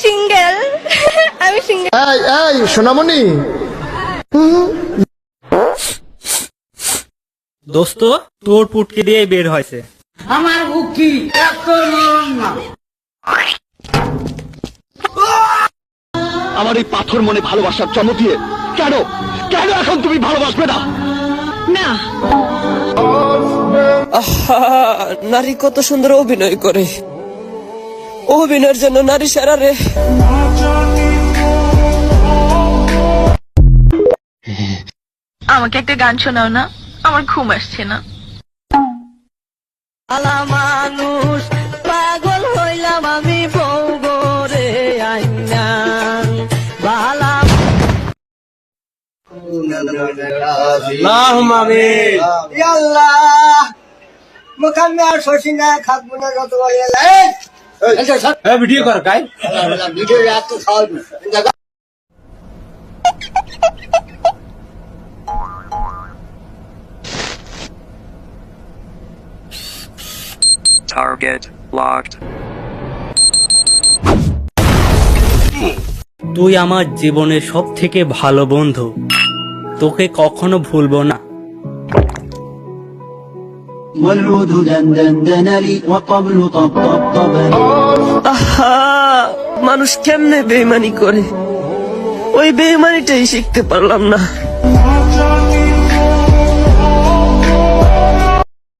Single. আমি single. এই এই সোনামণি, দোস্ত তোর পুটকে দিয়ে বের হয়েছে। আমার বুকি এত নরম না। আমার এই পাথর মনে ভালোবাসার জন্ম দিয়ে কেন কেন এখন তুমি ভালোবাসবে না? না, নারী কত সুন্দর অভিনয় করে, অভিনয়ের জন্য নারী সারা রে। আমাকে একটা গান শোনাও না, আমার ঘুম আসছে না। আলা মানুষ পাগল হইলাম আমি বউ গরে আইনা বালা। আল্লাহ মুখামে আর শশী না খাবো না যত ভিডিও কর গাই। ভিডিও এত খাওয়াবি। Target locked. তুই আমার জীবনের সব থেকে ভালো বন্ধু, তোকে কখনো ভুলবো না। والعود دندن لي والطبل طبطبني আহা, মানুষ কেমনে বেইমানি করে, ওই বেইমানিটাই শিখতে পারলাম না।